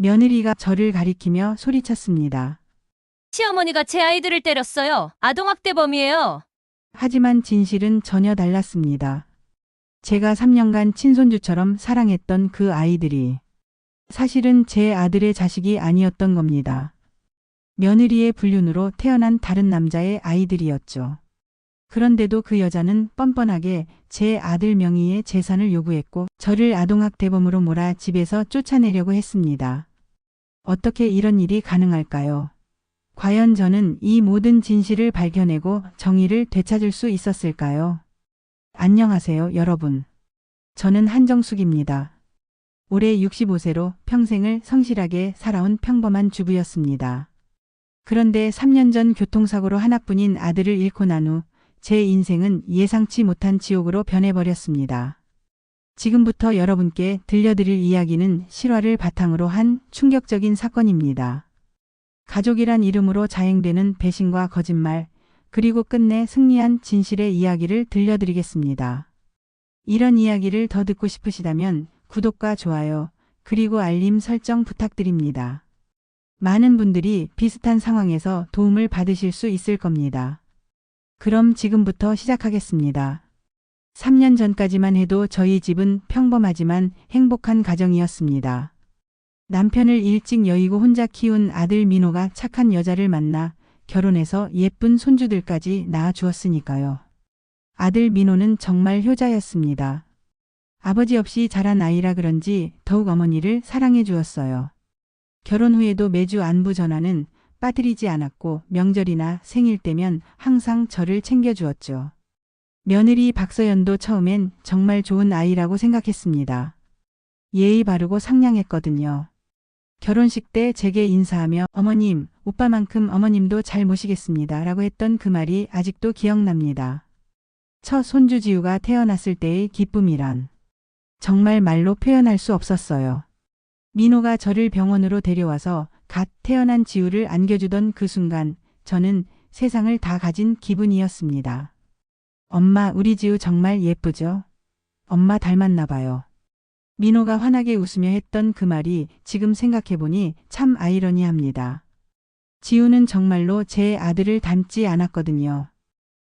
며느리가 저를 가리키며 소리쳤습니다. 시어머니가 제 아이들을 때렸어요. 아동학대범이에요. 하지만 진실은 전혀 달랐습니다. 제가 3년간 친손주처럼 사랑했던 그 아이들이 사실은 제 아들의 자식이 아니었던 겁니다. 며느리의 불륜으로 태어난 다른 남자의 아이들이었죠. 그런데도 그 여자는 뻔뻔하게 제 아들 명의의 재산을 요구했고 저를 아동학대범으로 몰아 집에서 쫓아내려고 했습니다. 어떻게 이런 일이 가능할까요? 과연 저는 이 모든 진실을 발견하고 정의를 되찾을 수 있었을까요? 안녕하세요, 여러분. 저는 한정숙입니다. 올해 65세로 평생을 성실하게 살아온 평범한 주부였습니다. 그런데 3년 전 교통사고로 하나뿐인 아들을 잃고 난 후 제 인생은 예상치 못한 지옥으로 변해버렸습니다. 지금부터 여러분께 들려드릴 이야기는 실화를 바탕으로 한 충격적인 사건입니다. 가족이란 이름으로 자행되는 배신과 거짓말, 그리고 끝내 승리한 진실의 이야기를 들려드리겠습니다. 이런 이야기를 더 듣고 싶으시다면 구독과 좋아요, 그리고 알림 설정 부탁드립니다. 많은 분들이 비슷한 상황에서 도움을 받으실 수 있을 겁니다. 그럼 지금부터 시작하겠습니다. 3년 전까지만 해도 저희 집은 평범하지만 행복한 가정이었습니다. 남편을 일찍 여의고 혼자 키운 아들 민호가 착한 여자를 만나 결혼해서 예쁜 손주들까지 낳아주었으니까요. 아들 민호는 정말 효자였습니다. 아버지 없이 자란 아이라 그런지 더욱 어머니를 사랑해 주었어요. 결혼 후에도 매주 안부 전화는 빠뜨리지 않았고 명절이나 생일 때면 항상 저를 챙겨주었죠. 며느리 박서연도 처음엔 정말 좋은 아이라고 생각했습니다. 예의 바르고 상냥했거든요. 결혼식 때 제게 인사하며 어머님, 오빠만큼 어머님도 잘 모시겠습니다 라고 했던 그 말이 아직도 기억납니다. 첫 손주 지우가 태어났을 때의 기쁨이란 정말 말로 표현할 수 없었어요. 민호가 저를 병원으로 데려와서 갓 태어난 지우를 안겨주던 그 순간 저는 세상을 다 가진 기분이었습니다. 엄마, 우리 지우 정말 예쁘죠? 엄마 닮았나 봐요. 민호가 환하게 웃으며 했던 그 말이 지금 생각해보니 참 아이러니합니다. 지우는 정말로 제 아들을 닮지 않았거든요.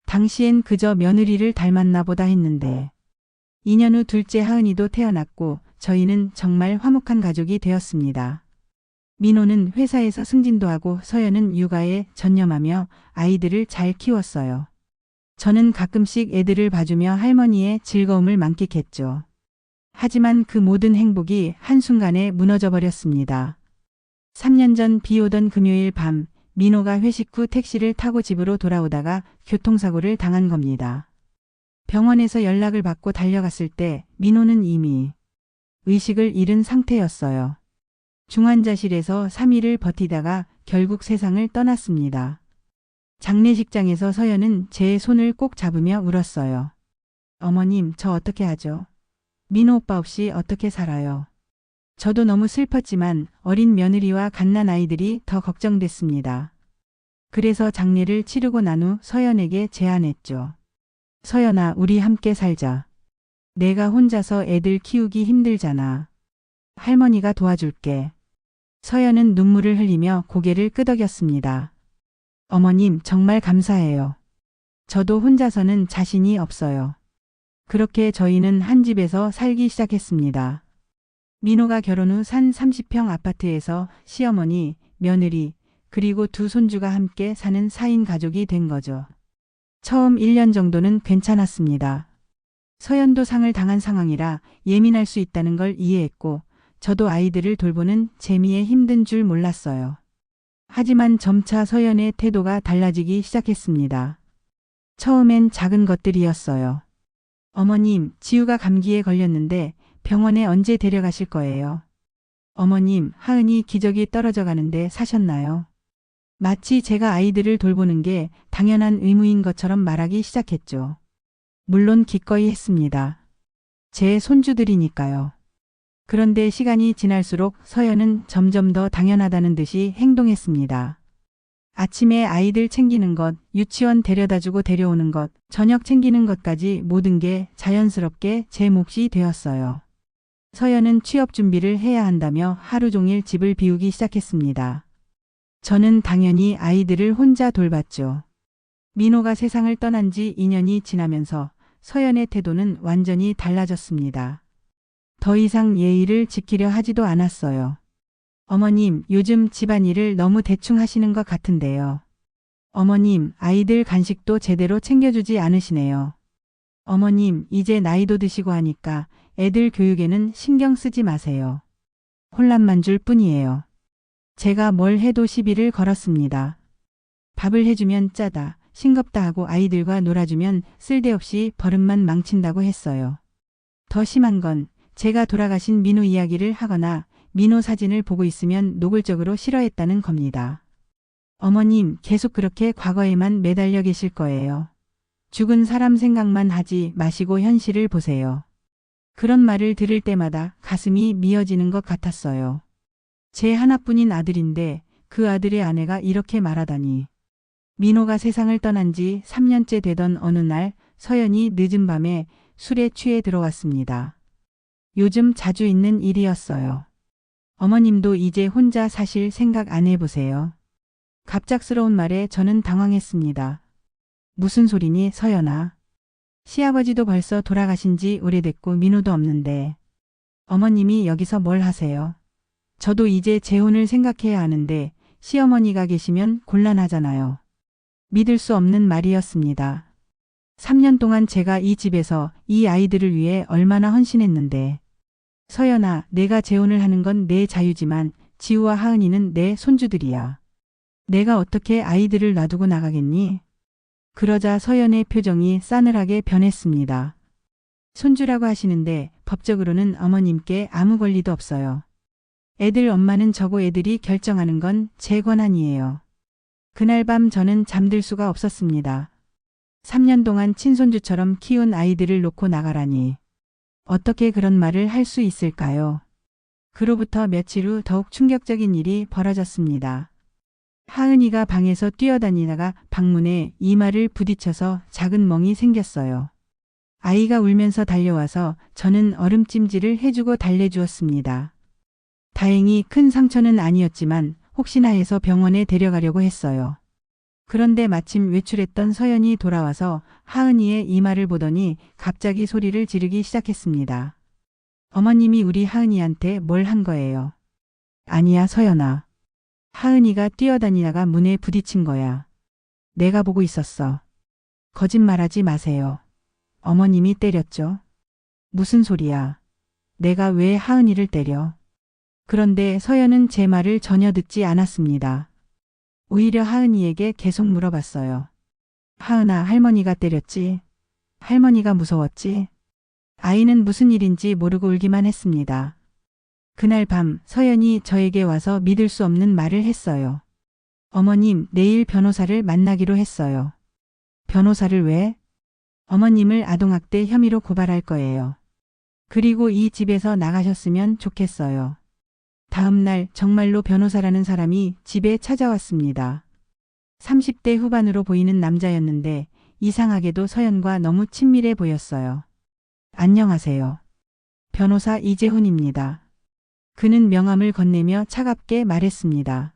당시엔 그저 며느리를 닮았나 보다 했는데 2년 후 둘째 하은이도 태어났고 저희는 정말 화목한 가족이 되었습니다. 민호는 회사에서 승진도 하고 서연은 육아에 전념하며 아이들을 잘 키웠어요. 저는 가끔씩 애들을 봐주며 할머니의 즐거움을 만끽했죠. 하지만 그 모든 행복이 한순간에 무너져 버렸습니다. 3년 전 비 오던 금요일 밤 민호가 회식 후 택시를 타고 집으로 돌아오다가 교통사고를 당한 겁니다. 병원에서 연락을 받고 달려갔을 때 민호는 이미 의식을 잃은 상태였어요. 중환자실에서 3일을 버티다가 결국 세상을 떠났습니다. 장례식장에서 서연은 제 손을 꼭 잡으며 울었어요. 어머님, 저 어떻게 하죠? 민호 오빠 없이 어떻게 살아요? 저도 너무 슬펐지만 어린 며느리와 갓난 아이들이 더 걱정됐습니다. 그래서 장례를 치르고 난 후 서연에게 제안했죠. 서연아, 우리 함께 살자. 내가 혼자서 애들 키우기 힘들잖아. 할머니가 도와줄게. 서연은 눈물을 흘리며 고개를 끄덕였습니다. 어머님, 정말 감사해요. 저도 혼자서는 자신이 없어요. 그렇게 저희는 한 집에서 살기 시작했습니다. 민호가 결혼 후 산 30평 아파트에서 시어머니, 며느리, 그리고 두 손주가 함께 사는 4인 가족이 된 거죠. 처음 1년 정도는 괜찮았습니다. 서연도 상을 당한 상황이라 예민할 수 있다는 걸 이해했고 저도 아이들을 돌보는 재미에 힘든 줄 몰랐어요. 하지만 점차 서연의 태도가 달라지기 시작했습니다. 처음엔 작은 것들이었어요. 어머님, 지우가 감기에 걸렸는데 병원에 언제 데려가실 거예요? 어머님, 하은이 기저귀 떨어져 가는데 사셨나요? 마치 제가 아이들을 돌보는 게 당연한 의무인 것처럼 말하기 시작했죠. 물론 기꺼이 했습니다. 제 손주들이니까요. 그런데 시간이 지날수록 서연은 점점 더 당연하다는 듯이 행동했습니다. 아침에 아이들 챙기는 것, 유치원 데려다주고 데려오는 것, 저녁 챙기는 것까지 모든 게 자연스럽게 제 몫이 되었어요. 서연은 취업 준비를 해야 한다며 하루 종일 집을 비우기 시작했습니다. 저는 당연히 아이들을 혼자 돌봤죠. 민호가 세상을 떠난 지 2년이 지나면서 서연의 태도는 완전히 달라졌습니다. 더 이상 예의를 지키려 하지도 않았어요. 어머님, 요즘 집안일을 너무 대충 하시는 것 같은데요. 어머님, 아이들 간식도 제대로 챙겨주지 않으시네요. 어머님, 이제 나이도 드시고 하니까 애들 교육에는 신경 쓰지 마세요. 혼란만 줄 뿐이에요. 제가 뭘 해도 시비를 걸었습니다. 밥을 해주면 짜다, 싱겁다 하고 아이들과 놀아주면 쓸데없이 버릇만 망친다고 했어요. 더 심한 건 제가 돌아가신 민호 이야기를 하거나 민호 사진을 보고 있으면 노골적으로 싫어했다는 겁니다. 어머님, 계속 그렇게 과거에만 매달려 계실 거예요. 죽은 사람 생각만 하지 마시고 현실을 보세요. 그런 말을 들을 때마다 가슴이 미어지는 것 같았어요. 제 하나뿐인 아들인데 그 아들의 아내가 이렇게 말하다니. 민호가 세상을 떠난 지 3년째 되던 어느 날 서연이 늦은 밤에 술에 취해 들어왔습니다. 요즘 자주 있는 일이었어요. 어머님도 이제 혼자 사실 생각 안 해보세요. 갑작스러운 말에 저는 당황했습니다. 무슨 소리니, 서연아. 시아버지도 벌써 돌아가신 지 오래됐고 민호도 없는데 어머님이 여기서 뭘 하세요? 저도 이제 재혼을 생각해야 하는데 시어머니가 계시면 곤란하잖아요. 믿을 수 없는 말이었습니다. 3년 동안 제가 이 집에서 이 아이들을 위해 얼마나 헌신했는데. 서연아, 내가 재혼을 하는 건 내 자유지만 지우와 하은이는 내 손주들이야. 내가 어떻게 아이들을 놔두고 나가겠니? 그러자 서연의 표정이 싸늘하게 변했습니다. 손주라고 하시는데 법적으로는 어머님께 아무 권리도 없어요. 애들 엄마는 저고 애들이 결정하는 건 제 권한이에요. 그날 밤 저는 잠들 수가 없었습니다. 3년 동안 친손주처럼 키운 아이들을 놓고 나가라니. 어떻게 그런 말을 할 수 있을까요? 그로부터 며칠 후 더욱 충격적인 일이 벌어졌습니다. 하은이가 방에서 뛰어다니다가 방문에 이마를 부딪혀서 작은 멍이 생겼어요. 아이가 울면서 달려와서 저는 얼음찜질을 해주고 달래주었습니다. 다행히 큰 상처는 아니었지만 혹시나 해서 병원에 데려가려고 했어요. 그런데 마침 외출했던 서연이 돌아와서 하은이의 이마를 보더니 갑자기 소리를 지르기 시작했습니다. 어머님이 우리 하은이한테 뭘 한 거예요? 아니야, 서연아. 하은이가 뛰어다니다가 문에 부딪힌 거야. 내가 보고 있었어. 거짓말하지 마세요. 어머님이 때렸죠? 무슨 소리야. 내가 왜 하은이를 때려? 그런데 서연은 제 말을 전혀 듣지 않았습니다. 오히려 하은이에게 계속 물어봤어요. 하은아, 할머니가 때렸지? 할머니가 무서웠지? 아이는 무슨 일인지 모르고 울기만 했습니다. 그날 밤 서연이 저에게 와서 믿을 수 없는 말을 했어요. 어머님, 내일 변호사를 만나기로 했어요. 변호사를 왜? 어머님을 아동학대 혐의로 고발할 거예요. 그리고 이 집에서 나가셨으면 좋겠어요. 다음 날 정말로 변호사라는 사람이 집에 찾아왔습니다. 30대 후반으로 보이는 남자였는데 이상하게도 서연과 너무 친밀해 보였어요. 안녕하세요. 변호사 이재훈입니다. 그는 명함을 건네며 차갑게 말했습니다.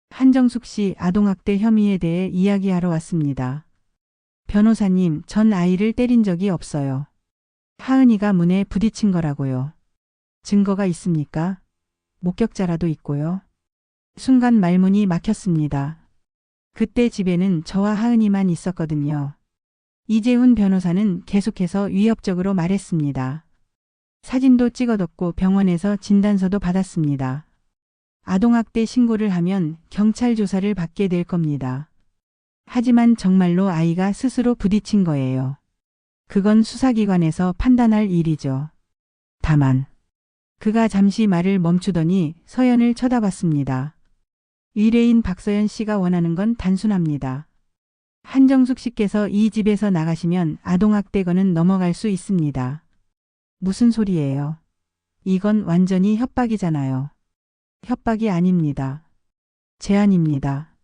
한정숙 씨 아동학대 혐의에 대해 이야기하러 왔습니다. 변호사님, 전 아이를 때린 적이 없어요. 하은이가 문에 부딪힌 거라고요. 증거가 있습니까? 목격자라도 있고요. 순간 말문이 막혔습니다. 그때 집에는 저와 하은이만 있었거든요. 이재훈 변호사는 계속해서 위협적으로 말했습니다. 사진도 찍어뒀고 병원에서 진단서도 받았습니다. 아동학대 신고를 하면 경찰 조사를 받게 될 겁니다. 하지만 정말로 아이가 스스로 부딪힌 거예요. 그건 수사기관에서 판단할 일이죠. 다만 그가 잠시 말을 멈추더니 서연을 쳐다봤습니다. 의뢰인 박서연 씨가 원하는 건 단순합니다. 한정숙 씨께서 이 집에서 나가시면 아동학대건은 넘어갈 수 있습니다. 무슨 소리예요? 이건 완전히 협박이잖아요. 협박이 아닙니다. 제안입니다.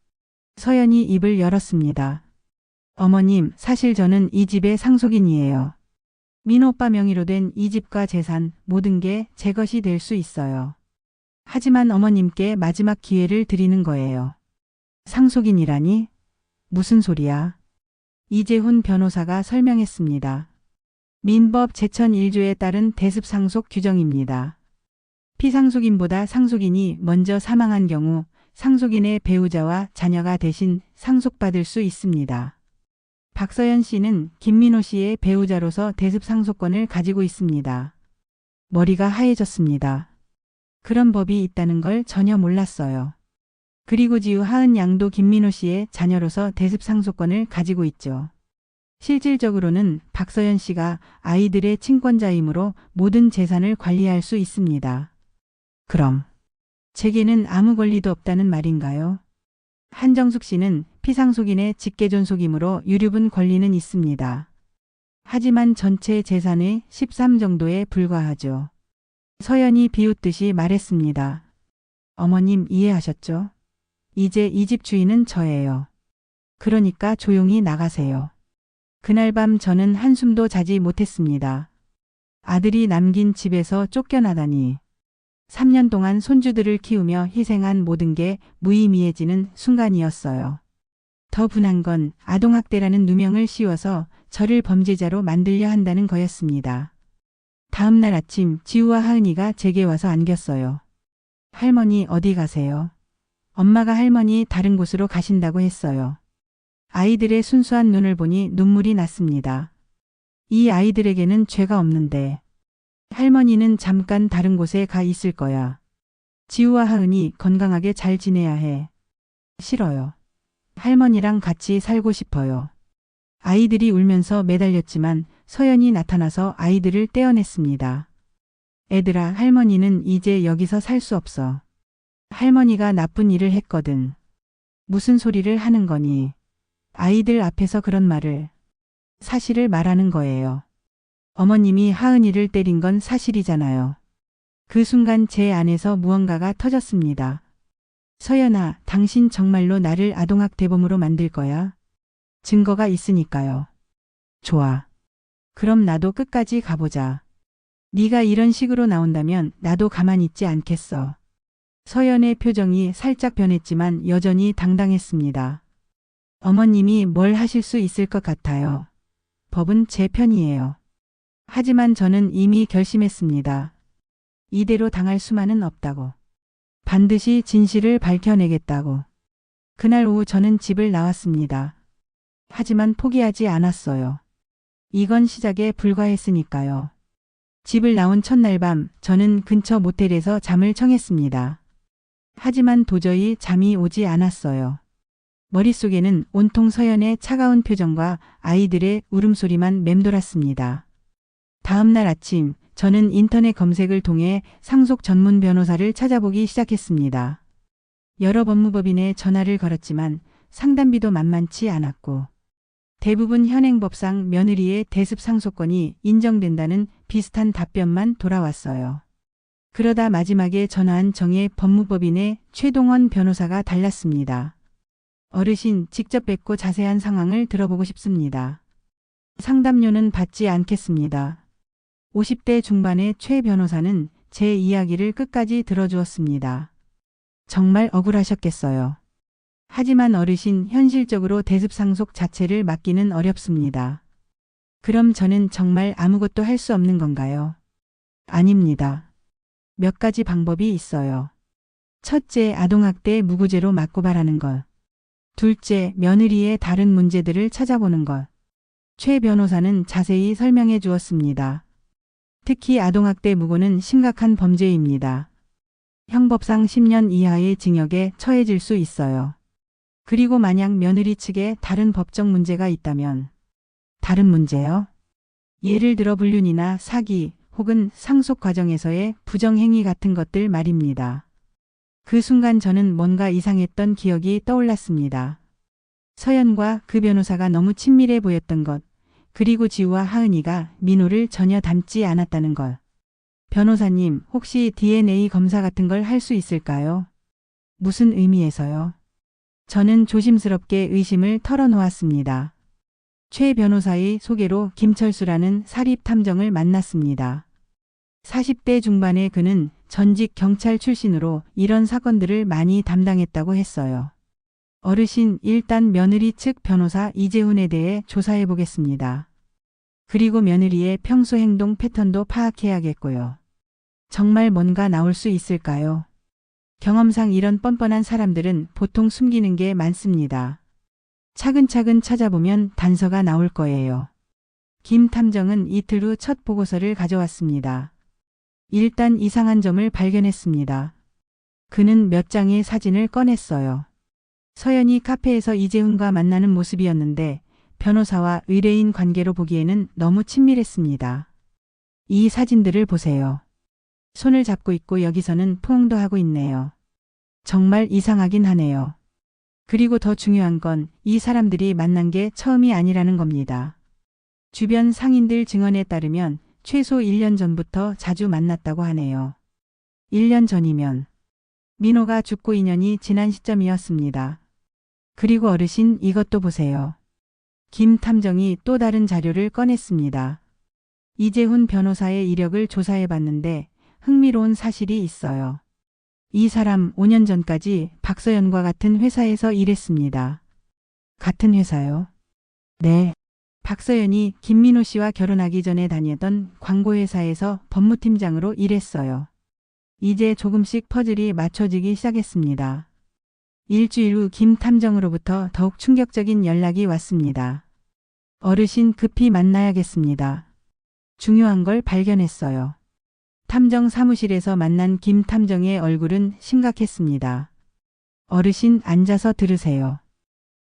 서연이 입을 열었습니다. 어머님, 사실 저는 이 집의 상속인이에요. 민호 오빠 명의로 된 이 집과 재산 모든 게 제 것이 될 수 있어요. 하지만 어머님께 마지막 기회를 드리는 거예요. 상속인이라니? 무슨 소리야? 이재훈 변호사가 설명했습니다. 민법 제1001조에 따른 대습상속 규정입니다. 피상속인보다 상속인이 먼저 사망한 경우 상속인의 배우자와 자녀가 대신 상속받을 수 있습니다. 박서연 씨는 김민호 씨의 배우자로서 대습상속권을 가지고 있습니다. 머리가 하얘졌습니다. 그런 법이 있다는 걸 전혀 몰랐어요. 그리고 지우 하은 양도 김민호 씨의 자녀로서 대습상속권을 가지고 있죠. 실질적으로는 박서연 씨가 아이들의 친권자이므로 모든 재산을 관리할 수 있습니다. 그럼 제게는 아무 권리도 없다는 말인가요? 한정숙 씨는 피상속인의 직계존속이므로 유류분 권리는 있습니다. 하지만 전체 재산의 13 정도에 불과하죠. 서연이 비웃듯이 말했습니다. 어머님 이해하셨죠? 이제 이 집 주인은 저예요. 그러니까 조용히 나가세요. 그날 밤 저는 한숨도 자지 못했습니다. 아들이 남긴 집에서 쫓겨나다니. 3년 동안 손주들을 키우며 희생한 모든 게 무의미해지는 순간이었어요. 더 분한 건 아동학대라는 누명을 씌워서 저를 범죄자로 만들려 한다는 거였습니다. 다음 날 아침 지우와 하은이가 제게 와서 안겼어요. 할머니 어디 가세요? 엄마가 할머니 다른 곳으로 가신다고 했어요. 아이들의 순수한 눈을 보니 눈물이 났습니다. 이 아이들에게는 죄가 없는데 할머니는 잠깐 다른 곳에 가 있을 거야. 지우와 하은이 건강하게 잘 지내야 해. 싫어요. 할머니랑 같이 살고 싶어요. 아이들이 울면서 매달렸지만 서연이 나타나서 아이들을 떼어냈습니다. 애들아, 할머니는 이제 여기서 살 수 없어. 할머니가 나쁜 일을 했거든. 무슨 소리를 하는 거니? 아이들 앞에서 그런 말을. 사실을 말하는 거예요. 어머님이 하은이를 때린 건 사실이잖아요. 그 순간 제 안에서 무언가가 터졌습니다. 서연아, 당신 정말로 나를 아동학대범으로 만들 거야? 증거가 있으니까요. 좋아. 그럼 나도 끝까지 가보자. 네가 이런 식으로 나온다면 나도 가만히 있지 않겠어. 서연의 표정이 살짝 변했지만 여전히 당당했습니다. 어머님이 뭘 하실 수 있을 것 같아요. 법은 제 편이에요. 하지만 저는 이미 결심했습니다. 이대로 당할 수만은 없다고. 반드시 진실을 밝혀내겠다고. 그날 오후 저는 집을 나왔습니다. 하지만 포기하지 않았어요. 이건 시작에 불과했으니까요. 집을 나온 첫날 밤 저는 근처 모텔에서 잠을 청했습니다. 하지만 도저히 잠이 오지 않았어요. 머릿속에는 온통 서연의 차가운 표정과 아이들의 울음소리만 맴돌았습니다. 다음 날 아침 저는 인터넷 검색을 통해 상속 전문 변호사를 찾아보기 시작했습니다. 여러 법무법인에 전화를 걸었지만 상담비도 만만치 않았고 대부분 현행법상 며느리의 대습 상속권이 인정된다는 비슷한 답변만 돌아왔어요. 그러다 마지막에 전화한 정의 법무법인의 최동원 변호사가 달랐습니다. 어르신 직접 뵙고 자세한 상황을 들어보고 싶습니다. 상담료는 받지 않겠습니다. 50대 중반의 최 변호사는 제 이야기를 끝까지 들어주었습니다. 정말 억울하셨겠어요. 하지만 어르신 현실적으로 대습상속 자체를 막기는 어렵습니다. 그럼 저는 정말 아무것도 할 수 없는 건가요? 아닙니다. 몇 가지 방법이 있어요. 첫째, 아동학대 무고죄로 맞고 바라는 것. 둘째, 며느리의 다른 문제들을 찾아보는 것. 최 변호사는 자세히 설명해 주었습니다. 특히 아동학대 무고는 심각한 범죄입니다. 형법상 10년 이하의 징역에 처해질 수 있어요. 그리고 만약 며느리 측에 다른 법적 문제가 있다면 다른 문제요? 예를 들어 불륜이나 사기 혹은 상속 과정에서의 부정행위 같은 것들 말입니다. 그 순간 저는 뭔가 이상했던 기억이 떠올랐습니다. 서연과 그 변호사가 너무 친밀해 보였던 것, 그리고 지우와 하은이가 민호를 전혀 닮지 않았다는 것. 변호사님, 혹시 DNA 검사 같은 걸 할 수 있을까요? 무슨 의미에서요? 저는 조심스럽게 의심을 털어놓았습니다. 최 변호사의 소개로 김철수라는 사립탐정을 만났습니다. 40대 중반의 그는 전직 경찰 출신으로 이런 사건들을 많이 담당했다고 했어요. 어르신, 일단 며느리 측 변호사 이재훈에 대해 조사해 보겠습니다. 그리고 며느리의 평소 행동 패턴도 파악해야겠고요. 정말 뭔가 나올 수 있을까요? 경험상 이런 뻔뻔한 사람들은 보통 숨기는 게 많습니다. 차근차근 찾아보면 단서가 나올 거예요. 김 탐정은 이틀 후 첫 보고서를 가져왔습니다. 일단 이상한 점을 발견했습니다. 그는 몇 장의 사진을 꺼냈어요. 서연이 카페에서 이재훈과 만나는 모습이었는데 변호사와 의뢰인 관계로 보기에는 너무 친밀했습니다. 이 사진들을 보세요. 손을 잡고 있고 여기서는 포옹도 하고 있네요. 정말 이상하긴 하네요. 그리고 더 중요한 건 이 사람들이 만난 게 처음이 아니라는 겁니다. 주변 상인들 증언에 따르면 최소 1년 전부터 자주 만났다고 하네요. 1년 전이면 민호가 죽고 2년이 지난 시점이었습니다. 그리고 어르신, 이것도 보세요. 김 탐정이 또 다른 자료를 꺼냈습니다. 이재훈 변호사의 이력을 조사해 봤는데 흥미로운 사실이 있어요. 이 사람 5년 전까지 박서연과 같은 회사에서 일했습니다. 같은 회사요? 네. 박서연이 김민호 씨와 결혼하기 전에 다니던 광고회사에서 법무팀장으로 일했어요. 이제 조금씩 퍼즐이 맞춰지기 시작했습니다. 일주일 후 김 탐정으로부터 더욱 충격적인 연락이 왔습니다. 어르신, 급히 만나야겠습니다. 중요한 걸 발견했어요. 탐정 사무실에서 만난 김 탐정의 얼굴은 심각했습니다. 어르신, 앉아서 들으세요.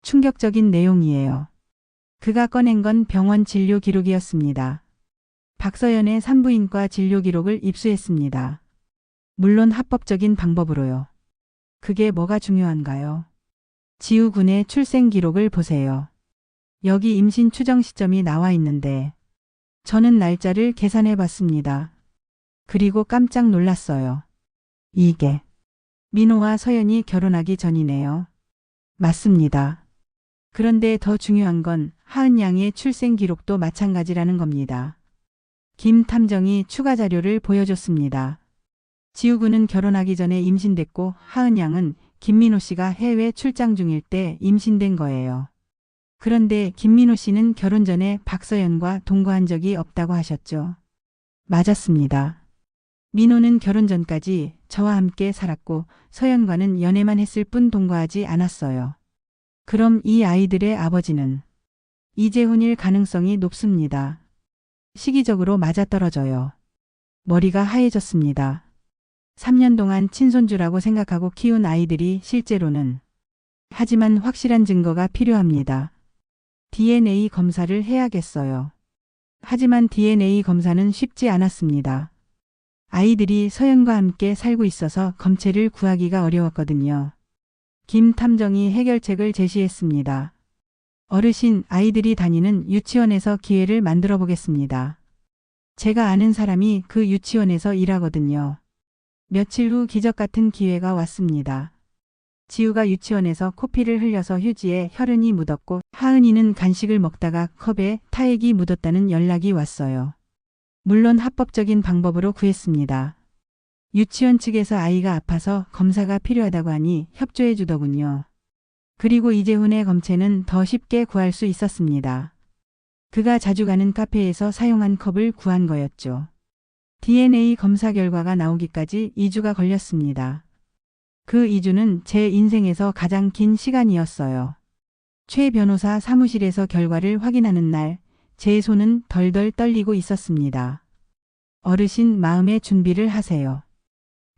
충격적인 내용이에요. 그가 꺼낸 건 병원 진료 기록이었습니다. 박서연의 산부인과 진료 기록을 입수했습니다. 물론 합법적인 방법으로요. 그게 뭐가 중요한가요? 지우군의 출생 기록을 보세요. 여기 임신 추정 시점이 나와 있는데 저는 날짜를 계산해 봤습니다. 그리고 깜짝 놀랐어요. 이게 민호와 서연이 결혼하기 전이네요. 맞습니다. 그런데 더 중요한 건 하은 양의 출생 기록도 마찬가지라는 겁니다. 김 탐정이 추가 자료를 보여줬습니다. 지우군은 결혼하기 전에 임신됐고 하은 양은 김민호 씨가 해외 출장 중일 때 임신된 거예요. 그런데 김민호 씨는 결혼 전에 박서연과 동거한 적이 없다고 하셨죠. 맞았습니다. 민호는 결혼 전까지 저와 함께 살았고 서연과는 연애만 했을 뿐 동거하지 않았어요. 그럼 이 아이들의 아버지는 이재훈일 가능성이 높습니다. 시기적으로 맞아떨어져요. 머리가 하얘졌습니다. 3년 동안 친손주라고 생각하고 키운 아이들이 실제로는. 하지만 확실한 증거가 필요합니다. DNA 검사를 해야겠어요. 하지만 DNA 검사는 쉽지 않았습니다. 아이들이 서연과 함께 살고 있어서 검체를 구하기가 어려웠거든요. 김 탐정이 해결책을 제시했습니다. 어르신, 아이들이 다니는 유치원에서 기회를 만들어 보겠습니다. 제가 아는 사람이 그 유치원에서 일하거든요. 며칠 후 기적 같은 기회가 왔습니다. 지우가 유치원에서 코피를 흘려서 휴지에 혈흔이 묻었고 하은이는 간식을 먹다가 컵에 타액이 묻었다는 연락이 왔어요. 물론 합법적인 방법으로 구했습니다. 유치원 측에서 아이가 아파서 검사가 필요하다고 하니 협조해 주더군요. 그리고 이재훈의 검체는 더 쉽게 구할 수 있었습니다. 그가 자주 가는 카페에서 사용한 컵을 구한 거였죠. DNA 검사 결과가 나오기까지 2주가 걸렸습니다. 그 2주는 제 인생에서 가장 긴 시간이었어요. 최 변호사 사무실에서 결과를 확인하는 날, 제 손은 덜덜 떨리고 있었습니다. 어르신, 마음의 준비를 하세요.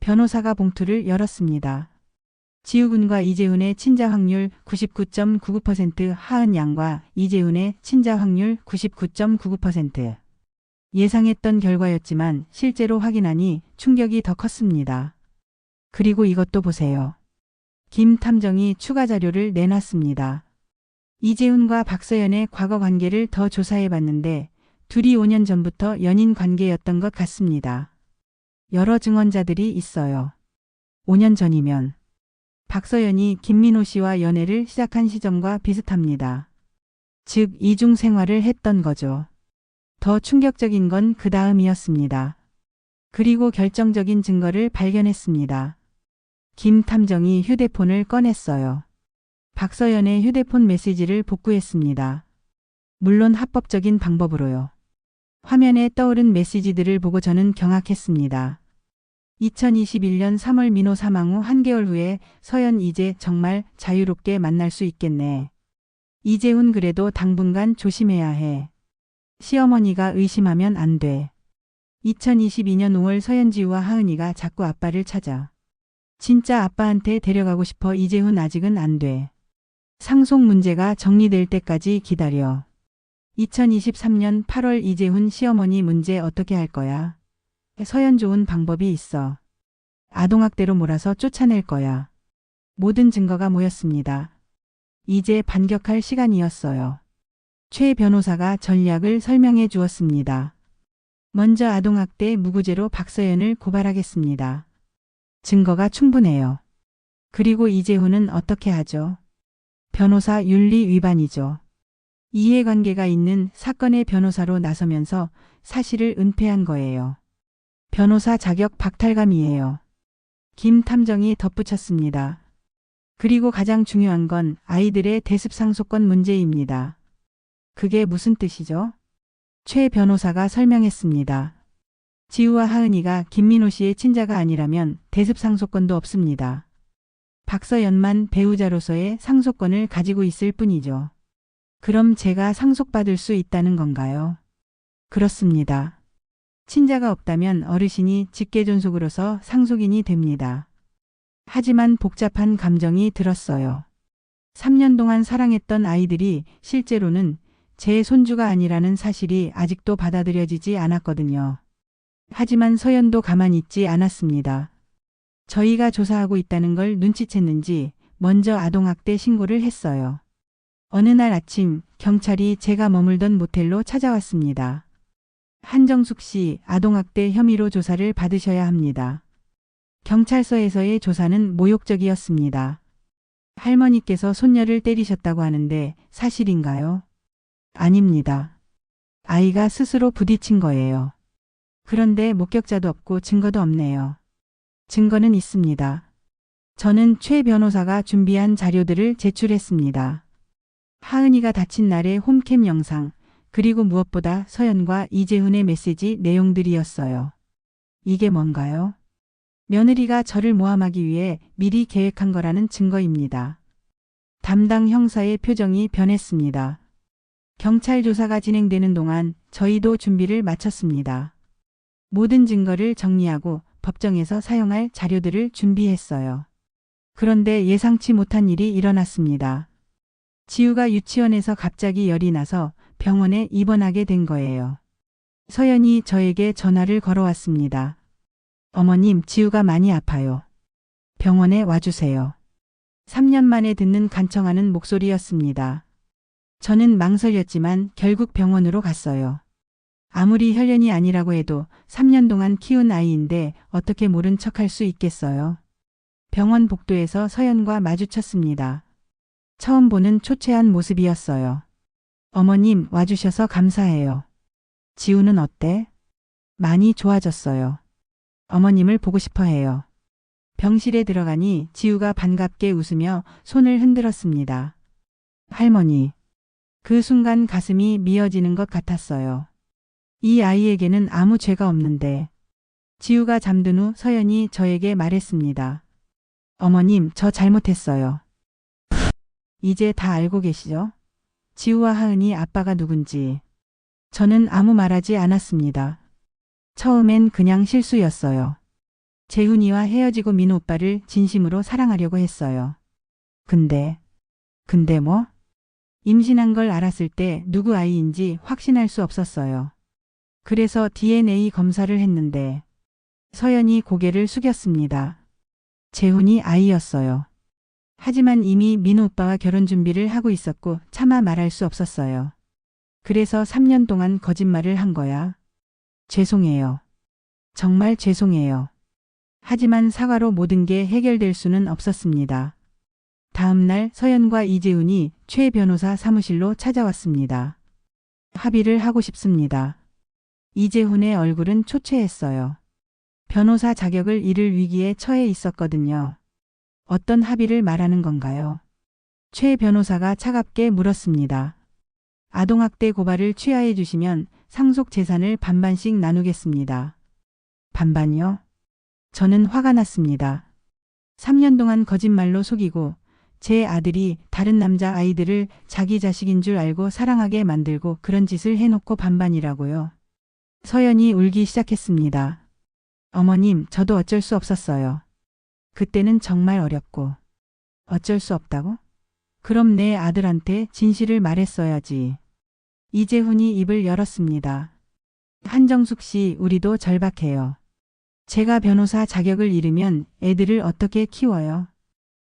변호사가 봉투를 열었습니다. 지우군과 이재훈의 친자 확률 99.99%, 하은 양과 이재훈의 친자 확률 99.99%. 예상했던 결과였지만 실제로 확인하니 충격이 더 컸습니다. 그리고 이것도 보세요. 김 탐정이 추가 자료를 내놨습니다. 이재훈과 박서연의 과거 관계를 더 조사해 봤는데 둘이 5년 전부터 연인 관계였던 것 같습니다. 여러 증언자들이 있어요. 5년 전이면 박서연이 김민호 씨와 연애를 시작한 시점과 비슷합니다. 즉 이중 생활을 했던 거죠. 더 충격적인 건 그 다음이었습니다. 그리고 결정적인 증거를 발견했습니다. 김 탐정이 휴대폰을 꺼냈어요. 박서연의 휴대폰 메시지를 복구했습니다. 물론 합법적인 방법으로요. 화면에 떠오른 메시지들을 보고 저는 경악했습니다. 2021년 3월 민호 사망 후 한개월 후에 서연 이제 정말 자유롭게 만날 수 있겠네. 이재훈 그래도 당분간 조심해야 해. 시어머니가 의심하면 안 돼. 2022년 5월 서연지우와 하은이가 자꾸 아빠를 찾아. 진짜 아빠한테 데려가고 싶어. 이재훈 아직은 안 돼. 상속 문제가 정리될 때까지 기다려. 2023년 8월 이재훈 시어머니 문제 어떻게 할 거야? 서연 좋은 방법이 있어. 아동학대로 몰아서 쫓아낼 거야. 모든 증거가 모였습니다. 이제 반격할 시간이었어요. 최 변호사가 전략을 설명해 주었습니다. 먼저 아동학대 무고죄로 박서연을 고발하겠습니다. 증거가 충분해요. 그리고 이재훈은 어떻게 하죠? 변호사 윤리 위반이죠. 이해관계가 있는 사건의 변호사로 나서면서 사실을 은폐한 거예요. 변호사 자격 박탈감이에요. 김 탐정이 덧붙였습니다. 그리고 가장 중요한 건 아이들의 대습상속권 문제입니다. 그게 무슨 뜻이죠? 최 변호사가 설명했습니다. 지우와 하은이가 김민호 씨의 친자가 아니라면 대습상속권도 없습니다. 박서연만 배우자로서의 상속권을 가지고 있을 뿐이죠. 그럼 제가 상속받을 수 있다는 건가요? 그렇습니다. 친자가 없다면 어르신이 직계존속으로서 상속인이 됩니다. 하지만 복잡한 감정이 들었어요. 3년 동안 사랑했던 아이들이 실제로는 제 손주가 아니라는 사실이 아직도 받아들여지지 않았거든요. 하지만 서연도 가만히 있지 않았습니다. 저희가 조사하고 있다는 걸 눈치챘는지 먼저 아동학대 신고를 했어요. 어느 날 아침 경찰이 제가 머물던 모텔로 찾아왔습니다. 한정숙 씨 아동학대 혐의로 조사를 받으셔야 합니다. 경찰서에서의 조사는 모욕적이었습니다. 할머니께서 손녀를 때리셨다고 하는데 사실인가요? 아닙니다. 아이가 스스로 부딪힌 거예요. 그런데 목격자도 없고 증거도 없네요. 증거는 있습니다. 저는 최 변호사가 준비한 자료들을 제출했습니다. 하은이가 다친 날의 홈캠 영상, 그리고 무엇보다 서연과 이재훈의 메시지 내용들이었어요. 이게 뭔가요? 며느리가 저를 모함하기 위해 미리 계획한 거라는 증거입니다. 담당 형사의 표정이 변했습니다. 경찰 조사가 진행되는 동안 저희도 준비를 마쳤습니다. 모든 증거를 정리하고 법정에서 사용할 자료들을 준비했어요. 그런데 예상치 못한 일이 일어났습니다. 지우가 유치원에서 갑자기 열이 나서 병원에 입원하게 된 거예요. 서연이 저에게 전화를 걸어왔습니다. 어머님, 지우가 많이 아파요. 병원에 와주세요. 3년 만에 듣는 간청하는 목소리였습니다. 저는 망설였지만 결국 병원으로 갔어요. 아무리 혈연이 아니라고 해도 3년 동안 키운 아이인데 어떻게 모른 척할 수 있겠어요. 병원 복도에서 서연과 마주쳤습니다. 처음 보는 초췌한 모습이었어요. 어머님, 와주셔서 감사해요. 지우는 어때? 많이 좋아졌어요. 어머님을 보고 싶어 해요. 병실에 들어가니 지우가 반갑게 웃으며 손을 흔들었습니다. 할머니. 그 순간 가슴이 미어지는 것 같았어요. 이 아이에게는 아무 죄가 없는데. 지우가 잠든 후 서연이 저에게 말했습니다. 어머님, 저 잘못했어요. 이제 다 알고 계시죠? 지우와 하은이 아빠가 누군지. 저는 아무 말하지 않았습니다. 처음엔 그냥 실수였어요. 재훈이와 헤어지고 민호 오빠를 진심으로 사랑하려고 했어요. 근데 뭐? 임신한 걸 알았을 때 누구 아이인지 확신할 수 없었어요. 그래서 DNA 검사를 했는데 서연이 고개를 숙였습니다. 재훈이 아이였어요. 하지만 이미 민호 오빠와 결혼 준비를 하고 있었고 차마 말할 수 없었어요. 그래서 3년 동안 거짓말을 한 거야. 죄송해요. 정말 죄송해요. 하지만 사과로 모든 게 해결될 수는 없었습니다. 다음 날 서연과 이재훈이 최 변호사 사무실로 찾아왔습니다. 합의를 하고 싶습니다. 이재훈의 얼굴은 초췌했어요. 변호사 자격을 잃을 위기에 처해 있었거든요. 어떤 합의를 말하는 건가요? 최 변호사가 차갑게 물었습니다. 아동학대 고발을 취하해 주시면 상속 재산을 반반씩 나누겠습니다. 반반이요? 저는 화가 났습니다. 3년 동안 거짓말로 속이고 제 아들이 다른 남자 아이들을 자기 자식인 줄 알고 사랑하게 만들고 그런 짓을 해놓고 반반이라고요. 서연이 울기 시작했습니다. 어머님, 저도 어쩔 수 없었어요. 그때는 정말 어렵고. 어쩔 수 없다고? 그럼 내 아들한테 진실을 말했어야지. 이재훈이 입을 열었습니다. 한정숙 씨, 우리도 절박해요. 제가 변호사 자격을 잃으면 애들을 어떻게 키워요?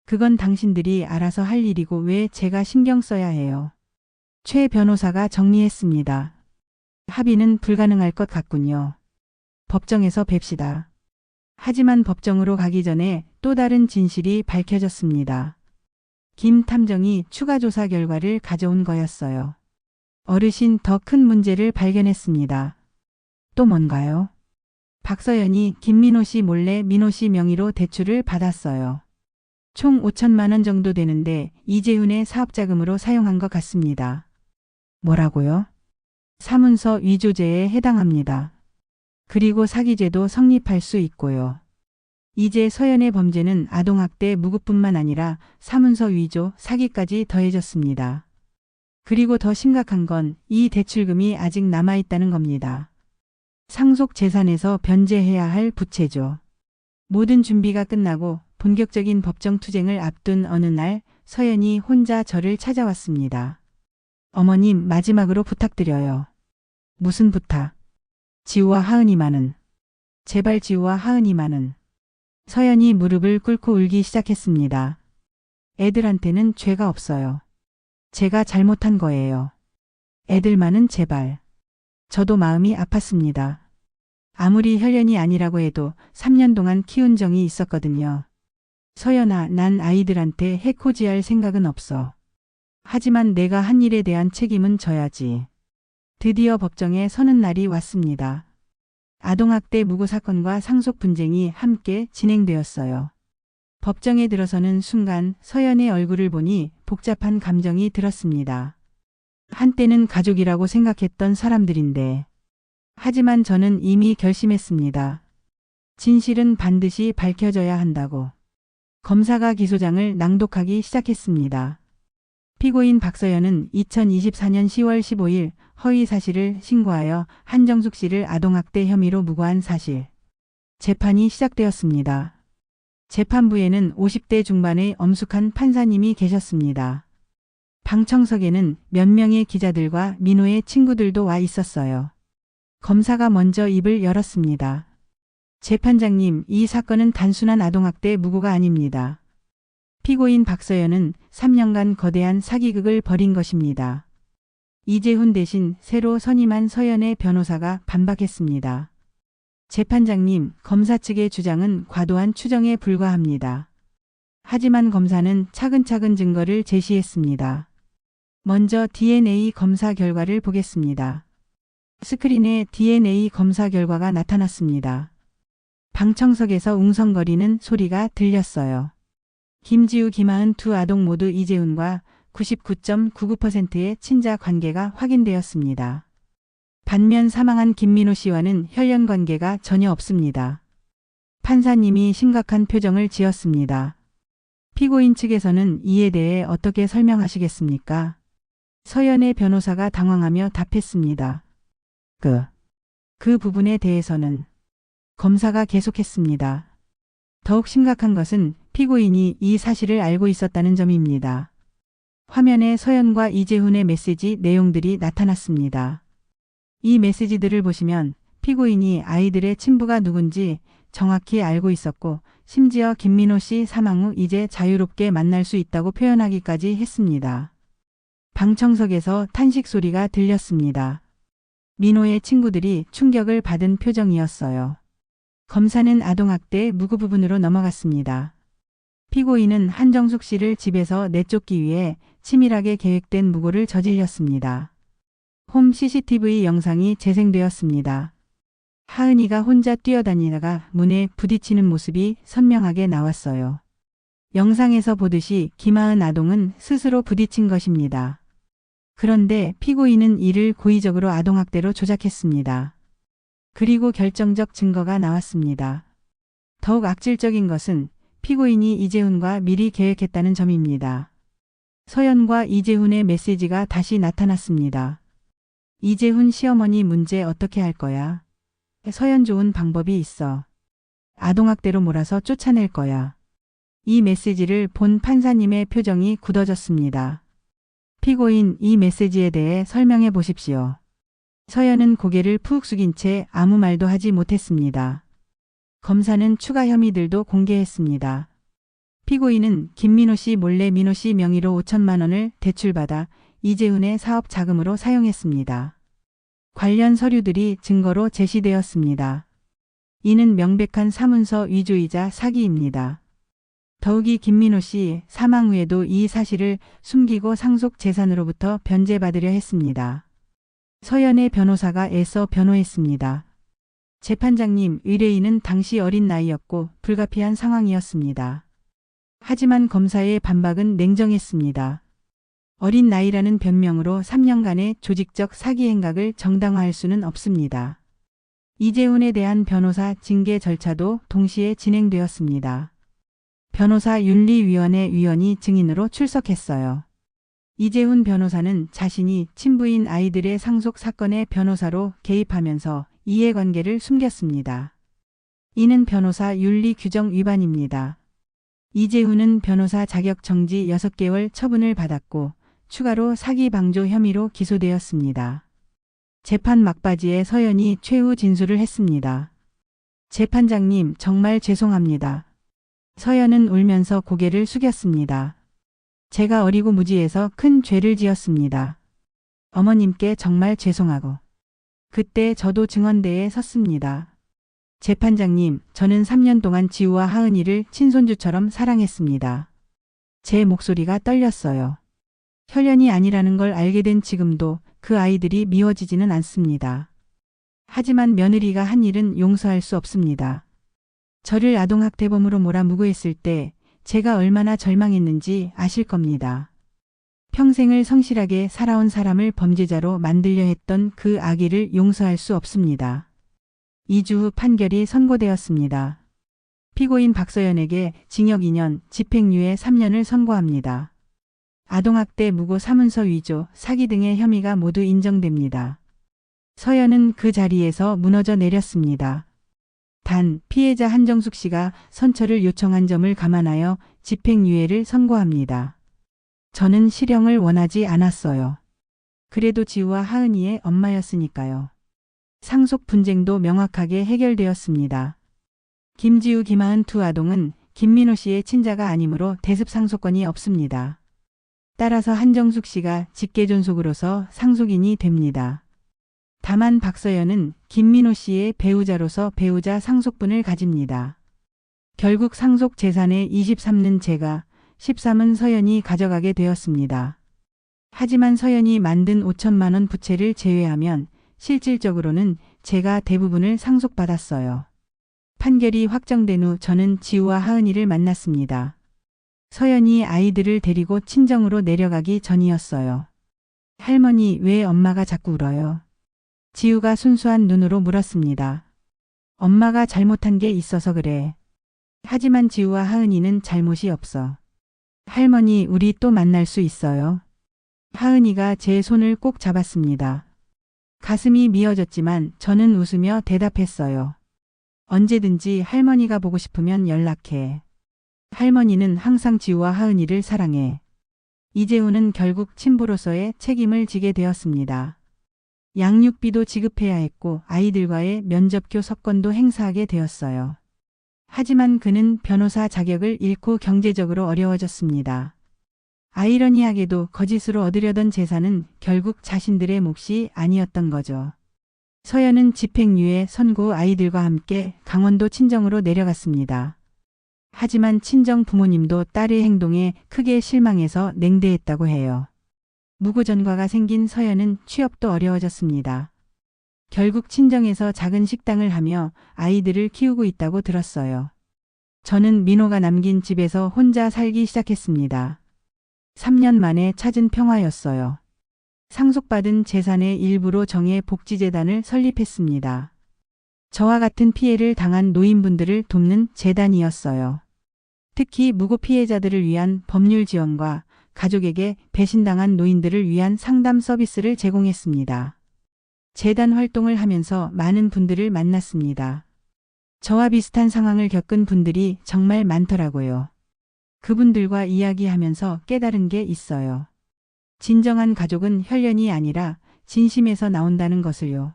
그건 당신들이 알아서 할 일이고 왜 제가 신경 써야 해요? 최 변호사가 정리했습니다. 합의는 불가능할 것 같군요. 법정에서 뵙시다. 하지만 법정으로 가기 전에 또 다른 진실이 밝혀졌습니다. 김 탐정이 추가 조사 결과를 가져온 거였어요. 어르신, 더 큰 문제를 발견했습니다. 또 뭔가요? 박서연이 김민호 씨 몰래 민호 씨 명의로 대출을 받았어요. 총 5천만 원 정도 되는데 이재훈의 사업자금으로 사용한 것 같습니다. 뭐라고요? 사문서 위조죄에 해당합니다. 그리고 사기죄도 성립할 수 있고요. 이제 서연의 범죄는 아동학대 무고뿐만 아니라 사문서 위조, 사기까지 더해졌습니다. 그리고 더 심각한 건 이 대출금이 아직 남아있다는 겁니다. 상속 재산에서 변제해야 할 부채죠. 모든 준비가 끝나고 본격적인 법정 투쟁을 앞둔 어느 날 서연이 혼자 저를 찾아왔습니다. 어머님, 마지막으로 부탁드려요. 무슨 부탁? 지우와 하은이만은. 제발 지우와 하은이만은. 서연이 무릎을 꿇고 울기 시작했습니다. 애들한테는 죄가 없어요. 제가 잘못한 거예요. 애들만은 제발. 저도 마음이 아팠습니다. 아무리 혈연이 아니라고 해도 3년 동안 키운 정이 있었거든요. 서연아, 난 아이들한테 해코지할 생각은 없어. 하지만 내가 한 일에 대한 책임은 져야지. 드디어 법정에 서는 날이 왔습니다. 아동학대 무고 사건과 상속 분쟁이 함께 진행되었어요. 법정에 들어서는 순간 서연의 얼굴을 보니 복잡한 감정이 들었습니다. 한때는 가족이라고 생각했던 사람들인데. 하지만 저는 이미 결심했습니다. 진실은 반드시 밝혀져야 한다고. 검사가 기소장을 낭독하기 시작했습니다. 피고인 박서연은 2024년 10월 15일 허위 사실을 신고하여 한정숙 씨를 아동학대 혐의로 무고한 사실. 재판이 시작되었습니다. 재판부에는 50대 중반의 엄숙한 판사님이 계셨습니다. 방청석에는 몇 명의 기자들과 민호의 친구들도 와 있었어요. 검사가 먼저 입을 열었습니다. 재판장님, 이 사건은 단순한 아동학대 무고가 아닙니다. 피고인 박서연은 3년간 거대한 사기극을 벌인 것입니다. 이재훈 대신 새로 선임한 서연의 변호사가 반박했습니다. 재판장님, 검사 측의 주장은 과도한 추정에 불과합니다. 하지만 검사는 차근차근 증거를 제시했습니다. 먼저 DNA 검사 결과를 보겠습니다. 스크린에 DNA 검사 결과가 나타났습니다. 방청석에서 웅성거리는 소리가 들렸어요. 김지우, 김하은 두 아동 모두 이재훈과 99.99%의 친자 관계가 확인되었습니다. 반면 사망한 김민호 씨와는 혈연 관계가 전혀 없습니다. 판사님이 심각한 표정을 지었습니다. 피고인 측에서는 이에 대해 어떻게 설명하시겠습니까? 서연의 변호사가 당황하며 답했습니다. 그 부분에 대해서는. 검사가 계속했습니다. 더욱 심각한 것은 피고인이 이 사실을 알고 있었다는 점입니다. 화면에 서연과 이재훈의 메시지 내용들이 나타났습니다. 이 메시지들을 보시면 피고인이 아이들의 친부가 누군지 정확히 알고 있었고 심지어 김민호 씨 사망 후 이제 자유롭게 만날 수 있다고 표현하기까지 했습니다. 방청석에서 탄식 소리가 들렸습니다. 민호의 친구들이 충격을 받은 표정이었어요. 검사는 아동학대 무고 부분으로 넘어갔습니다. 피고인은 한정숙 씨를 집에서 내쫓기 위해 치밀하게 계획된 무고를 저질렀습니다. 홈 CCTV 영상이 재생되었습니다. 하은이가 혼자 뛰어다니다가 문에 부딪히는 모습이 선명하게 나왔어요. 영상에서 보듯이 김하은 아동은 스스로 부딪힌 것입니다. 그런데 피고인은 이를 고의적으로 아동학대로 조작했습니다. 그리고 결정적 증거가 나왔습니다. 더욱 악질적인 것은 피고인이 이재훈과 미리 계획했다는 점입니다. 서연과 이재훈의 메시지가 다시 나타났습니다. 이재훈 시어머니 문제 어떻게 할 거야? 서연 좋은 방법이 있어. 아동학대로 몰아서 쫓아낼 거야. 이 메시지를 본 판사님의 표정이 굳어졌습니다. 피고인 이 메시지에 대해 설명해 보십시오. 서연은 고개를 푹 숙인 채 아무 말도 하지 못했습니다. 검사는 추가 혐의들도 공개했습니다. 피고인은 김민호 씨 몰래 민호 씨 명의로 5천만 원을 대출받아 이재훈의 사업 자금으로 사용했습니다. 관련 서류들이 증거로 제시되었습니다. 이는 명백한 사문서 위조이자 사기입니다. 더욱이 김민호 씨 사망 후에도 이 사실을 숨기고 상속 재산으로부터 변제받으려 했습니다. 서연의 변호사가 애써 변호했습니다. 재판장님, 의뢰인은 당시 어린 나이였고 불가피한 상황이었습니다. 하지만 검사의 반박은 냉정했습니다. 어린 나이라는 변명으로 3년간의 조직적 사기 행각을 정당화할 수는 없습니다. 이재훈에 대한 변호사 징계 절차도 동시에 진행되었습니다. 변호사 윤리위원회 위원이 증인으로 출석했어요. 이재훈 변호사는 자신이 친부인 아이들의 상속 사건의 변호사로 개입하면서 이해관계를 숨겼습니다. 이는 변호사 윤리 규정 위반입니다. 이재훈은 변호사 자격 정지 6개월 처분을 받았고 추가로 사기 방조 혐의로 기소되었습니다. 재판 막바지에 서연이 최후 진술을 했습니다. 재판장님, 정말 죄송합니다. 서연은 울면서 고개를 숙였습니다. 제가 어리고 무지해서 큰 죄를 지었습니다. 어머님께 정말 죄송하고. 그때 저도 증언대에 섰습니다. 재판장님, 저는 3년 동안 지우와 하은이를 친손주처럼 사랑했습니다. 제 목소리가 떨렸어요. 혈연이 아니라는 걸 알게 된 지금도 그 아이들이 미워지지는 않습니다. 하지만 며느리가 한 일은 용서할 수 없습니다. 저를 아동학대범으로 몰아무고했을 때 제가 얼마나 절망했는지 아실 겁니다. 평생을 성실하게 살아온 사람을 범죄자로 만들려 했던 그 악의를 용서할 수 없습니다. 2주 후 판결이 선고되었습니다. 피고인 박서연에게 징역 2년, 집행유예 3년을 선고합니다. 아동학대 무고 사문서 위조, 사기 등의 혐의가 모두 인정됩니다. 서연은 그 자리에서 무너져 내렸습니다. 단 피해자 한정숙 씨가 선처를 요청한 점을 감안하여 집행유예를 선고합니다. 저는 실형을 원하지 않았어요. 그래도 지우와 하은이의 엄마였으니까요. 상속 분쟁도 명확하게 해결되었습니다. 김지우, 김하은 두 아동은 김민호 씨의 친자가 아니므로 대습 상속권이 없습니다. 따라서 한정숙 씨가 직계존속으로서 상속인이 됩니다. 다만 박서연은 김민호 씨의 배우자로서 배우자 상속분을 가집니다. 결국 상속 재산의 23는 제가, 13은 서연이 가져가게 되었습니다. 하지만 서연이 만든 5천만 원 부채를 제외하면 실질적으로는 제가 대부분을 상속받았어요. 판결이 확정된 후 저는 지우와 하은이를 만났습니다. 서연이 아이들을 데리고 친정으로 내려가기 전이었어요. 할머니, 왜 엄마가 자꾸 울어요? 지우가 순수한 눈으로 물었습니다. 엄마가 잘못한 게 있어서 그래. 하지만 지우와 하은이는 잘못이 없어. 할머니, 우리 또 만날 수 있어요? 하은이가 제 손을 꼭 잡았습니다. 가슴이 미어졌지만 저는 웃으며 대답했어요. 언제든지 할머니가 보고 싶으면 연락해. 할머니는 항상 지우와 하은이를 사랑해. 이재훈은 결국 친부로서의 책임을 지게 되었습니다. 양육비도 지급해야 했고 아이들과의 면접 교섭권도 행사하게 되었어요. 하지만 그는 변호사 자격을 잃고 경제적으로 어려워졌습니다. 아이러니하게도 거짓으로 얻으려던 재산은 결국 자신들의 몫이 아니었던 거죠. 서연은 집행유예 선고 후 아이들과 함께 강원도 친정으로 내려갔습니다. 하지만 친정 부모님도 딸의 행동에 크게 실망해서 냉대했다고 해요. 무구전과가 생긴 서연은 취업도 어려워졌습니다. 결국 친정에서 작은 식당을 하며 아이들을 키우고 있다고 들었어요. 저는 민호가 남긴 집에서 혼자 살기 시작했습니다. 3년 만에 찾은 평화였어요. 상속받은 재산의 일부로 정예 복지재단을 설립했습니다. 저와 같은 피해를 당한 노인분들을 돕는 재단이었어요. 특히 무고 피해자들을 위한 법률 지원과 가족에게 배신당한 노인들을 위한 상담 서비스를 제공했습니다. 재단 활동을 하면서 많은 분들을 만났습니다. 저와 비슷한 상황을 겪은 분들이 정말 많더라고요. 그분들과 이야기하면서 깨달은 게 있어요. 진정한 가족은 혈연이 아니라 진심에서 나온다는 것을요.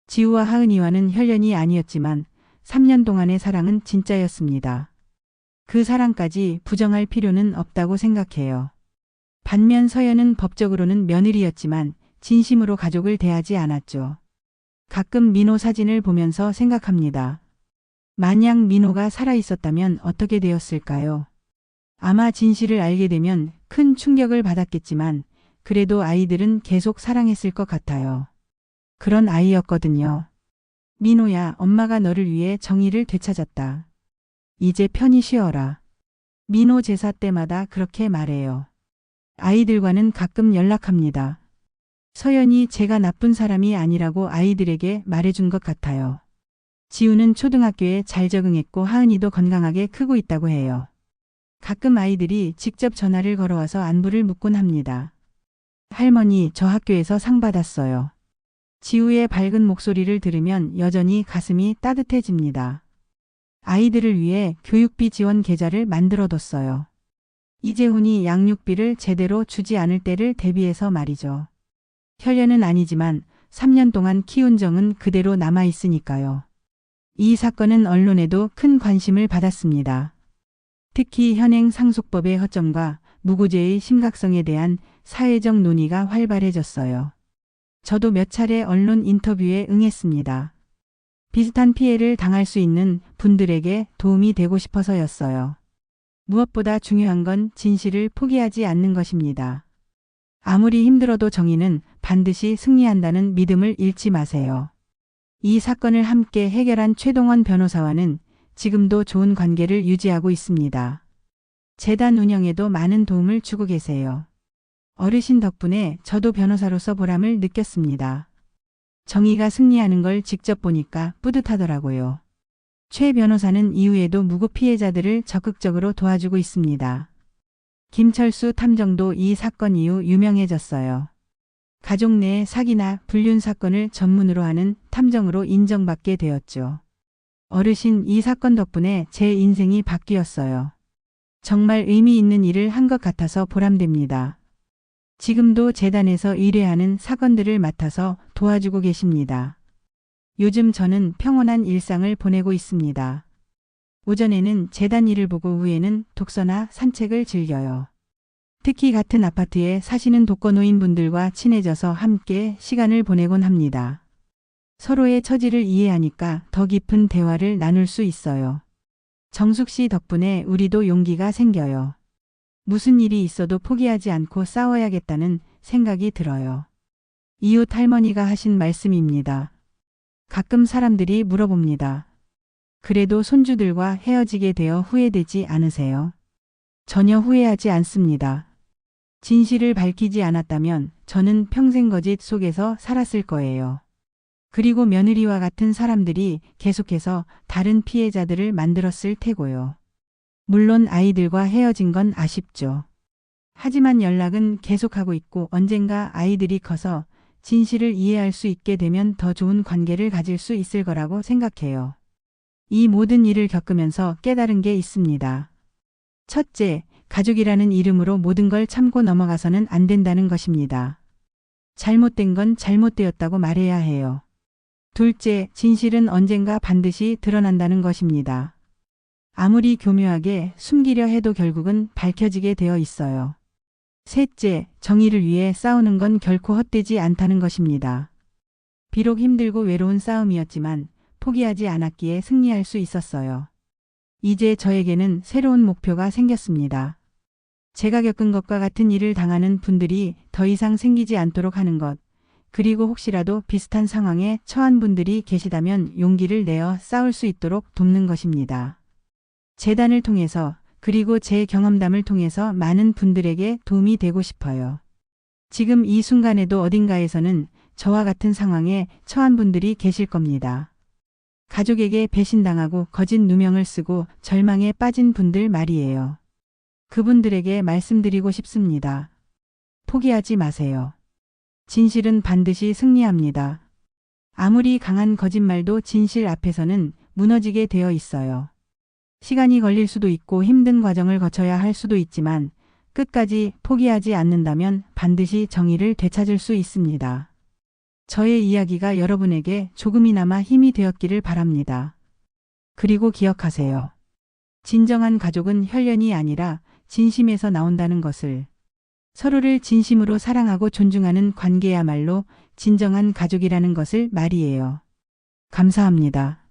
지우와 하은이와는 혈연이 아니었지만 3년 동안의 사랑은 진짜였습니다. 그 사랑까지 부정할 필요는 없다고 생각해요. 반면 서연은 법적으로는 며느리였지만 진심으로 가족을 대하지 않았죠. 가끔 민호 사진을 보면서 생각합니다. 만약 민호가 살아있었다면 어떻게 되었을까요? 아마 진실을 알게 되면 큰 충격을 받았겠지만 그래도 아이들은 계속 사랑했을 것 같아요. 그런 아이였거든요. 민호야, 엄마가 너를 위해 정의를 되찾았다. 이제 편히 쉬어라. 민호 제사 때마다 그렇게 말해요. 아이들과는 가끔 연락합니다. 서연이 제가 나쁜 사람이 아니라고 아이들에게 말해준 것 같아요. 지우는 초등학교에 잘 적응했고 하은이도 건강하게 크고 있다고 해요. 가끔 아이들이 직접 전화를 걸어와서 안부를 묻곤 합니다. 할머니, 저 학교에서 상 받았어요. 지우의 밝은 목소리를 들으면 여전히 가슴이 따뜻해집니다. 아이들을 위해 교육비 지원 계좌를 만들어뒀어요. 이재훈이 양육비를 제대로 주지 않을 때를 대비해서 말이죠. 혈연은 아니지만 3년 동안 키운 정은 그대로 남아있으니까요. 이 사건은 언론에도 큰 관심을 받았습니다. 특히 현행 상속법의 허점과 무고죄의 심각성에 대한 사회적 논의가 활발해졌어요. 저도 몇 차례 언론 인터뷰에 응했습니다. 비슷한 피해를 당할 수 있는 분들에게 도움이 되고 싶어서였어요. 무엇보다 중요한 건 진실을 포기하지 않는 것입니다. 아무리 힘들어도 정의는 반드시 승리한다는 믿음을 잃지 마세요. 이 사건을 함께 해결한 최동원 변호사와는 지금도 좋은 관계를 유지하고 있습니다. 재단 운영에도 많은 도움을 주고 계세요. 어르신 덕분에 저도 변호사로서 보람을 느꼈습니다. 정의가 승리하는 걸 직접 보니까 뿌듯하더라고요. 최 변호사는 이후에도 무고 피해자들을 적극적으로 도와주고 있습니다. 김철수 탐정도 이 사건 이후 유명해졌어요. 가족 내 사기나 불륜 사건을 전문으로 하는 탐정으로 인정받게 되었죠. 어르신, 이 사건 덕분에 제 인생이 바뀌었어요. 정말 의미 있는 일을 한 것 같아서 보람됩니다. 지금도 재단에서 의뢰하는 사건들을 맡아서 도와주고 계십니다. 요즘 저는 평온한 일상을 보내고 있습니다. 오전에는 재단 일을 보고 오후에는 독서나 산책을 즐겨요. 특히 같은 아파트에 사시는 독거노인분들과 친해져서 함께 시간을 보내곤 합니다. 서로의 처지를 이해하니까 더 깊은 대화를 나눌 수 있어요. 정숙 씨 덕분에 우리도 용기가 생겨요. 무슨 일이 있어도 포기하지 않고 싸워야겠다는 생각이 들어요. 이웃 할머니가 하신 말씀입니다. 가끔 사람들이 물어봅니다. 그래도 손주들과 헤어지게 되어 후회되지 않으세요? 전혀 후회하지 않습니다. 진실을 밝히지 않았다면 저는 평생 거짓 속에서 살았을 거예요. 그리고 며느리와 같은 사람들이 계속해서 다른 피해자들을 만들었을 테고요. 물론 아이들과 헤어진 건 아쉽죠. 하지만 연락은 계속하고 있고 언젠가 아이들이 커서 진실을 이해할 수 있게 되면 더 좋은 관계를 가질 수 있을 거라고 생각해요. 이 모든 일을 겪으면서 깨달은 게 있습니다. 첫째, 가족이라는 이름으로 모든 걸 참고 넘어가서는 안 된다는 것입니다. 잘못된 건 잘못되었다고 말해야 해요. 둘째, 진실은 언젠가 반드시 드러난다는 것입니다. 아무리 교묘하게 숨기려 해도 결국은 밝혀지게 되어 있어요. 셋째, 정의를 위해 싸우는 건 결코 헛되지 않다는 것입니다. 비록 힘들고 외로운 싸움이었지만 포기하지 않았기에 승리할 수 있었어요. 이제 저에게는 새로운 목표가 생겼습니다. 제가 겪은 것과 같은 일을 당하는 분들이 더 이상 생기지 않도록 하는 것, 그리고 혹시라도 비슷한 상황에 처한 분들이 계시다면 용기를 내어 싸울 수 있도록 돕는 것입니다. 재단을 통해서 그리고 제 경험담을 통해서 많은 분들에게 도움이 되고 싶어요. 지금 이 순간에도 어딘가에서는 저와 같은 상황에 처한 분들이 계실 겁니다. 가족에게 배신당하고 거짓 누명을 쓰고 절망에 빠진 분들 말이에요. 그분들에게 말씀드리고 싶습니다. 포기하지 마세요. 진실은 반드시 승리합니다. 아무리 강한 거짓말도 진실 앞에서는 무너지게 되어 있어요. 시간이 걸릴 수도 있고 힘든 과정을 거쳐야 할 수도 있지만 끝까지 포기하지 않는다면 반드시 정의를 되찾을 수 있습니다. 저의 이야기가 여러분에게 조금이나마 힘이 되었기를 바랍니다. 그리고 기억하세요. 진정한 가족은 혈연이 아니라 진심에서 나온다는 것을. 서로를 진심으로 사랑하고 존중하는 관계야말로 진정한 가족이라는 것을 말이에요. 감사합니다.